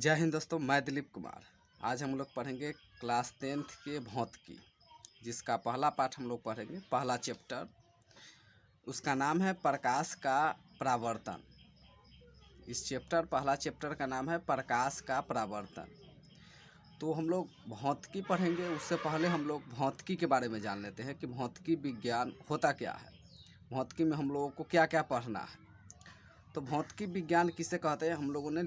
जय हिंद दोस्तों, मैं दिलीप कुमार। आज हम लोग पढ़ेंगे क्लास 10th के भौतिकी, जिसका पहला पाठ हम लोग पढ़ेंगे। पहला चैप्टर, उसका नाम है प्रकाश का परावर्तन। इस पहला चैप्टर का नाम है प्रकाश का परावर्तन। तो हम लोग भौतिकी पढ़ेंगे, उससे पहले हम लोग भौतिकी के बारे में जान लेते हैं कि भौतिकी विज्ञान होता क्या है, भौतिकी में हम लोगों को क्या क्या पढ़ना है। तो भौतिकी विज्ञान किसे कहते हैं, हम लोगों ने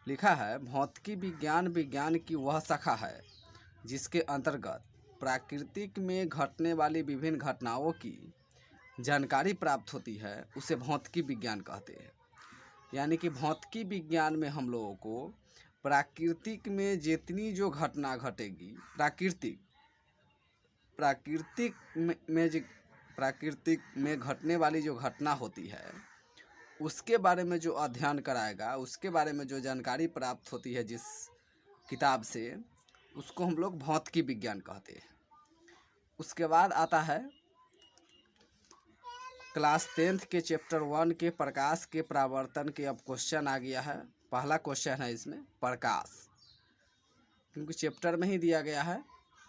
लिखा है भौतिकी विज्ञान विज्ञान की वह शाखा है जिसके अंतर्गत प्राकृतिक में घटने वाली विभिन्न घटनाओं की जानकारी प्राप्त होती है, उसे भौतिकी विज्ञान कहते हैं। यानी कि भौतिकी विज्ञान में हम लोगों को प्राकृतिक में जितनी जो घटना घटेगी, प्राकृतिक में घटने वाली जो घटना होती है, उसके बारे में जो अध्ययन कराएगा, उसके बारे में जो जानकारी प्राप्त होती है जिस किताब से, उसको हम लोग भौतिकी विज्ञान कहते हैं। उसके बाद आता है क्लास 10th के चैप्टर 1 के प्रकाश के परावर्तन के। अब क्वेश्चन आ गया है, पहला क्वेश्चन है इसमें प्रकाश, क्योंकि चैप्टर में ही दिया गया है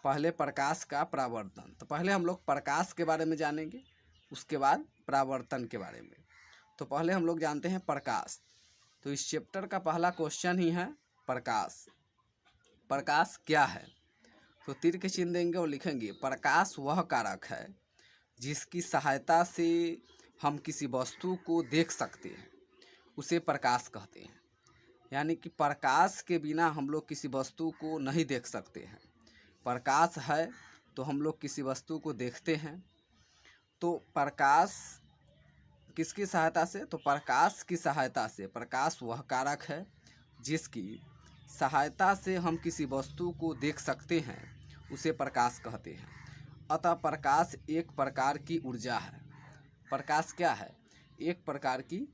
पहले प्रकाश का परावर्तन। तो पहले हम लोग प्रकाश के बारे में जानेंगे, उसके बाद परावर्तन के बारे में। तो पहले हम लोग जानते हैं प्रकाश। तो इस चैप्टर का पहला क्वेश्चन ही है प्रकाश। प्रकाश क्या है? तो तीर के चिन्ह देंगे और लिखेंगे प्रकाश वह कारक है जिसकी सहायता से हम किसी वस्तु को देख सकते हैं, उसे प्रकाश कहते हैं। यानी कि प्रकाश के बिना हम लोग किसी वस्तु को नहीं देख सकते हैं। प्रकाश है तो हम लोग किसी वस्तु को देखते हैं। तो प्रकाश किसकी सहायता से? तो प्रकाश की सहायता से। प्रकाश वह कारक है जिसकी सहायता से हम किसी वस्तु को देख सकते हैं, उसे प्रकाश कहते हैं। अतः प्रकाश एक प्रकार की ऊर्जा है। प्रकाश क्या है? एक प्रकार की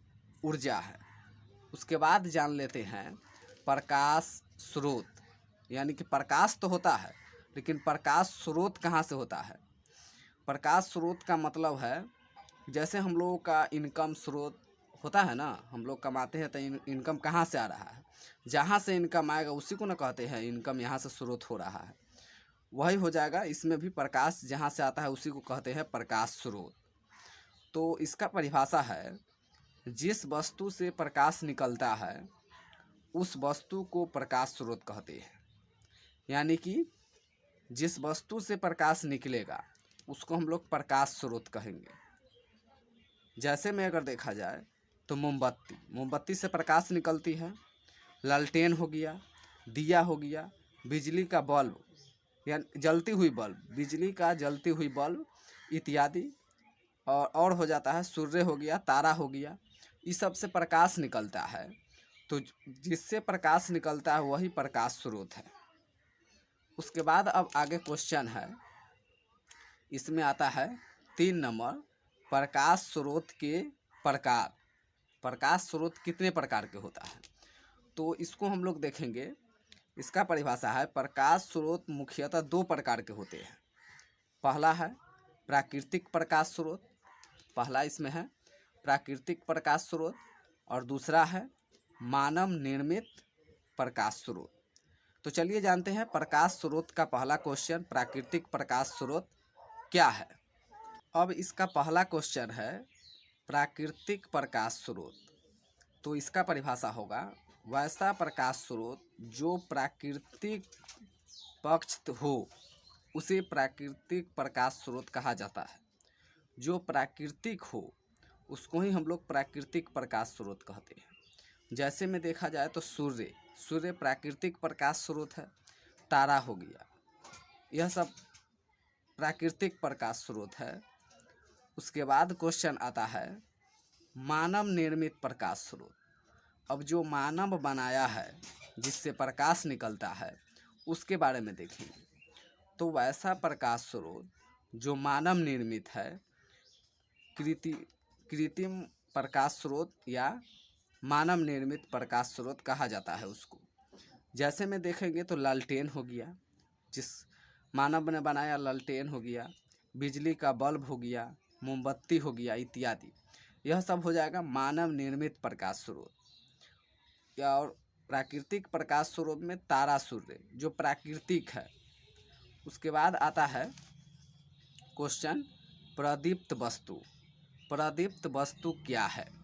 ऊर्जा है। उसके बाद जान लेते हैं प्रकाश स्रोत। यानी कि प्रकाश तो होता है, लेकिन प्रकाश स्रोत कहाँ से होता है? प्रकाश स्रोत का मतलब है, जैसे हम लोगों का इनकम स्रोत होता है ना, हम लोग कमाते हैं तो इनकम कहाँ से आ रहा है, जहाँ से इनकम आएगा उसी को ना कहते हैं इनकम यहाँ से स्रोत हो रहा है। वही हो जाएगा इसमें भी, प्रकाश जहाँ से आता है उसी को कहते हैं प्रकाश स्रोत। तो इसका परिभाषा है, जिस वस्तु से प्रकाश निकलता है उस वस्तु को प्रकाश स्रोत कहते हैं। यानी कि जिस वस्तु से प्रकाश निकलेगा उसको हम लोग प्रकाश स्रोत कहेंगे। जैसे में अगर देखा जाए तो मोमबत्ती से प्रकाश निकलती है। लालटेन हो गया, दिया हो गया, बिजली का बल्ब या जलती हुई बल्ब, बिजली का जलती हुई बल्ब इत्यादि, और हो जाता है सूर्य हो गया, तारा हो गया, इस सब से प्रकाश निकलता है। तो जिससे प्रकाश निकलता है वही प्रकाश स्रोत है। उसके बाद अब आगे क्वेश्चन है, इसमें आता है 3 नंबर, प्रकाश स्रोत के प्रकार। प्रकाश स्रोत कितने प्रकार के होता है? तो इसको हम लोग देखेंगे। इसका परिभाषा है, प्रकाश स्रोत मुख्यतः 2 प्रकार के होते हैं। पहला है प्राकृतिक प्रकाश स्रोत, पहला इसमें है प्राकृतिक प्रकाश स्रोत, और दूसरा है मानव निर्मित प्रकाश स्रोत। तो चलिए जानते हैं प्रकाश स्रोत का पहला क्वेश्चन, प्राकृतिक प्रकाश स्रोत क्या है। अब इसका पहला क्वेश्चन है प्राकृतिक प्रकाश स्रोत। तो इसका परिभाषा होगा, वैसा प्रकाश स्रोत जो प्राकृतिक पक्ष हो उसे प्राकृतिक प्रकाश स्रोत कहा जाता है। जो प्राकृतिक हो उसको ही हम लोग प्राकृतिक प्रकाश स्रोत कहते हैं। जैसे में देखा जाए तो सूर्य प्राकृतिक प्रकाश स्रोत है। तारा हो गया, यह सब प्राकृतिक प्रकाश स्रोत है। उसके बाद क्वेश्चन आता है मानव निर्मित प्रकाश स्रोत। अब जो मानव बनाया है जिससे प्रकाश निकलता है उसके बारे में देखेंगे। तो वैसा प्रकाश स्रोत जो मानव निर्मित है, कृत्रिम प्रकाश स्रोत या मानव निर्मित प्रकाश स्रोत कहा जाता है उसको। जैसे में देखेंगे तो लालटेन हो गया, जिस मानव ने बनाया, लालटेन हो गया, बिजली का बल्ब हो गया, मोमबत्ती हो गया इत्यादि, यह सब हो जाएगा मानव निर्मित प्रकाश स्रोत। या और प्राकृतिक प्रकाश स्रोत में तारा, सूर्य जो प्राकृतिक है। उसके बाद आता है क्वेश्चन प्रदीप्त वस्तु। प्रदीप्त वस्तु क्या है?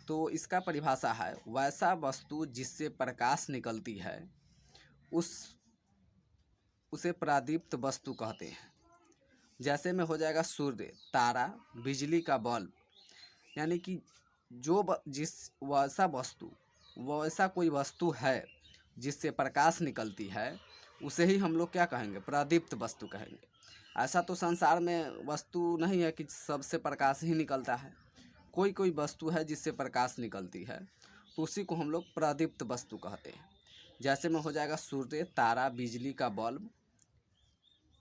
तो इसका परिभाषा है वैसा वस्तु जिससे प्रकाश निकलती है उसे प्रदीप्त वस्तु कहते हैं। जैसे में हो जाएगा सूर्य, तारा, बिजली का बल्ब, यानी कि जिस वैसा कोई वस्तु है जिससे प्रकाश निकलती है उसे ही हम लोग क्या कहेंगे? प्रदीप्त वस्तु कहेंगे। ऐसा तो संसार में वस्तु नहीं है कि सबसे प्रकाश ही निकलता है, कोई कोई वस्तु है जिससे प्रकाश निकलती है, तो उसी को हम लोग प्रदीप्त वस्तु कहते हैं। जैसे में हो जाएगा सूर्य, तारा, बिजली का बल्ब,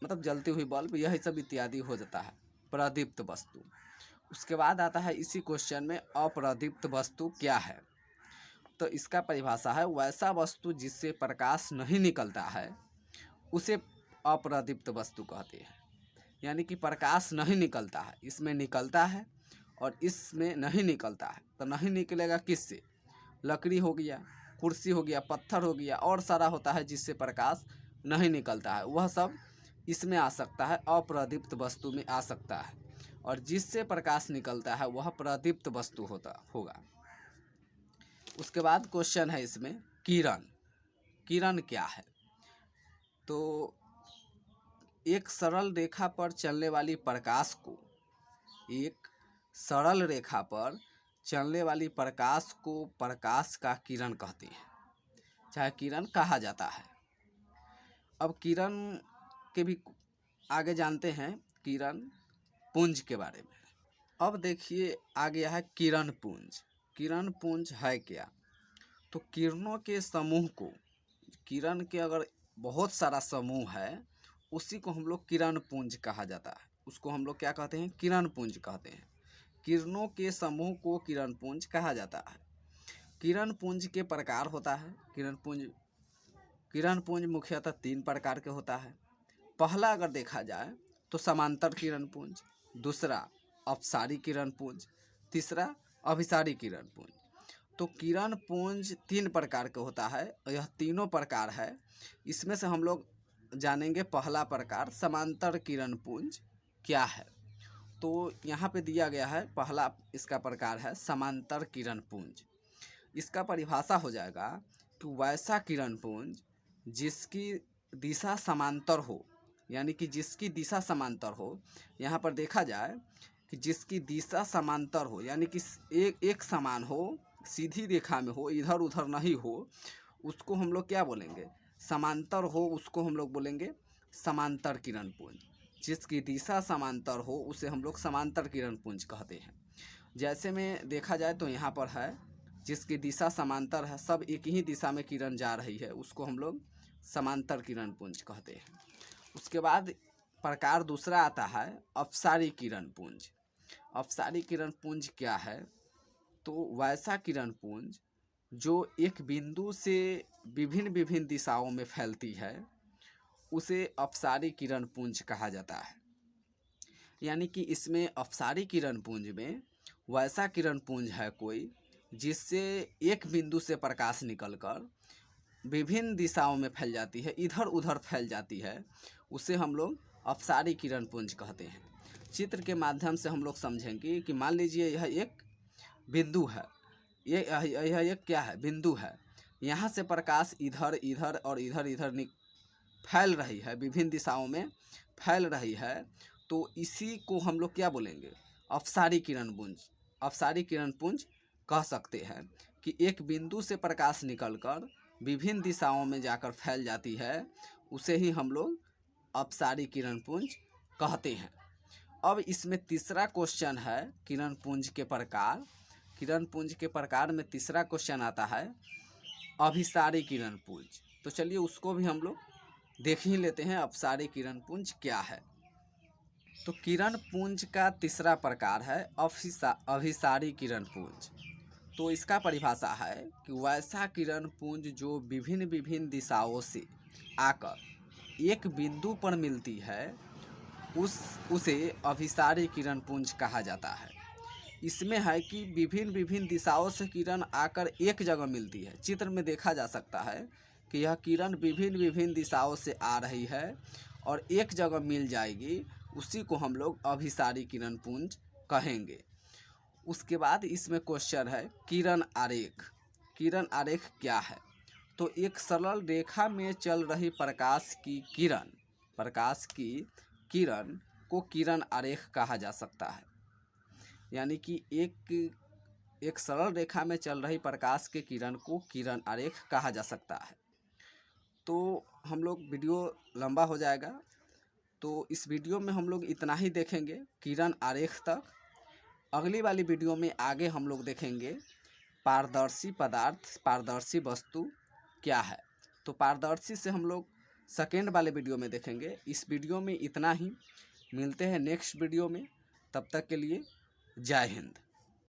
मतलब जलती हुई बल्ब, यही सब इत्यादि हो जाता है प्रदीप्त वस्तु। उसके बाद आता है इसी क्वेश्चन में अप्रदीप्त वस्तु क्या है? तो इसका परिभाषा है वैसा वस्तु जिससे प्रकाश नहीं निकलता है उसे अप्रदीप्त वस्तु कहते हैं। यानी कि प्रकाश नहीं निकलता है, इसमें निकलता है और इसमें नहीं निकलता है। तो नहीं निकलेगा किससे? लकड़ी हो गया, कुर्सी हो गया, पत्थर हो गया, और सारा होता है जिससे प्रकाश नहीं निकलता है, वह सब इसमें आ सकता है, अप्रदीप्त वस्तु में आ सकता है। और जिससे प्रकाश निकलता है वह प्रदीप्त वस्तु होगा। उसके बाद क्वेश्चन है इसमें किरण। किरण क्या है? तो एक सरल रेखा पर चलने वाली प्रकाश को प्रकाश का किरण कहते हैं, चाहे किरण कहा जाता है। अब किरण के भी आगे जानते हैं किरण पुंज के बारे में। अब देखिए आ गया है किरण पुंज। किरण पुंज है क्या? तो किरणों के समूह को, किरण के अगर बहुत सारा समूह है उसी को हम लोग किरण पुंज कहा जाता है। उसको हम लोग क्या कहते हैं? किरण पुंज कहते हैं। किरणों के समूह को किरण पुंज कहा जाता है। किरण पुंज के प्रकार होता है। किरण पुंज मुख्यतः 3 प्रकार के होता है। पहला अगर देखा जाए तो समांतर किरण पुंज, दूसरा अपसारी किरण पुंज, तीसरा अभिसारी किरण पुंज। तो किरण पुंज 3 प्रकार के होता है। यह तीनों प्रकार है। इसमें से हम लोग जानेंगे पहला प्रकार समांतर किरण पुंज क्या है। तो यहाँ पे दिया गया है पहला इसका प्रकार है समांतर किरण पुंज। इसका परिभाषा हो जाएगा कि वैसा किरण पुंज जिसकी दिशा समांतर हो, यानी कि जिसकी दिशा समांतर हो। यहाँ पर देखा जाए कि जिसकी दिशा समांतर हो, यानी कि एक समान हो, सीधी रेखा में हो, इधर उधर नहीं हो, उसको हम लोग क्या बोलेंगे? समांतर हो, उसको हम लोग बोलेंगे समांतर किरण पुंज। जिसकी दिशा समांतर हो उसे हम लोग समांतर किरण पुंज कहते हैं। जैसे में देखा जाए तो यहाँ पर है जिसकी दिशा समांतर है, सब एक ही दिशा में किरण जा रही है, उसको हम लोग समांतर किरण पुंज कहते हैं। उसके बाद प्रकार दूसरा आता है अपसारी किरण पुंज। अपसारी किरण पुंज क्या है? तो वैसा किरण पुंज जो एक बिंदु से विभिन्न विभिन्न दिशाओं में फैलती है उसे अपसारी किरण पुंज कहा जाता है। यानी कि इसमें अपसारी किरण पुंज में वैसा किरण पुंज है कोई जिससे एक बिंदु से प्रकाश निकलकर विभिन्न दिशाओं में फैल जाती है, इधर उधर फैल जाती है, उसे हम लोग अपसारी किरण पुंज कहते हैं। चित्र के माध्यम से हम लोग समझेंगे कि मान लीजिए यह एक बिंदु है, यह एक क्या है? बिंदु है। यहाँ से प्रकाश इधर इधर और इधर इधर फैल रही है, विभिन्न दिशाओं में फैल रही है, तो इसी को हम लोग क्या बोलेंगे? अपसारी किरण पुंज। अपसारी किरण पुंज कह सकते हैं कि एक बिंदु से प्रकाश निकलकर विभिन्न दिशाओं में जाकर फैल जाती है, उसे ही हम लोग अपसारी किरण पुंज कहते हैं। अब इसमें तीसरा क्वेश्चन है किरण पुंज के प्रकार। किरण पुंज के प्रकार में तीसरा क्वेश्चन आता है अभिसारी किरण पुंज। तो चलिए उसको भी हम लोग देख ही लेते हैं, अपसारी किरण पुंज क्या है। तो किरण पुंज का तीसरा प्रकार है अभिसारी किरण पुंज। तो इसका परिभाषा है कि वैसा किरण पुंज जो विभिन्न विभिन्न दिशाओं से आकर एक बिंदु पर मिलती है उसे अभिसारी किरण पुंज कहा जाता है। इसमें है कि विभिन्न विभिन्न दिशाओं से किरण आकर एक जगह मिलती है। चित्र में देखा जा सकता है कि यह किरण विभिन्न विभिन्न दिशाओं से आ रही है और एक जगह मिल जाएगी, उसी को हम लोग अभिसारी किरण पुंज कहेंगे। उसके बाद इसमें क्वेश्चन है किरण आरेख। किरण आरेख क्या है? तो एक सरल रेखा में चल रही प्रकाश की किरण को किरण आरेख कहा जा सकता है। यानी कि एक सरल रेखा में चल रही प्रकाश के किरण को किरण आरेख कहा जा सकता है। तो हम लोग वीडियो लंबा हो जाएगा, तो इस वीडियो में हम लोग इतना ही देखेंगे, किरण आरेख तक। अगली वाली वीडियो में आगे हम लोग देखेंगे पारदर्शी पदार्थ, पारदर्शी वस्तु क्या है। तो पारदर्शी से हम लोग सेकेंड वाले वीडियो में देखेंगे। इस वीडियो में इतना ही, मिलते हैं नेक्स्ट वीडियो में। तब तक के लिए जय हिंद।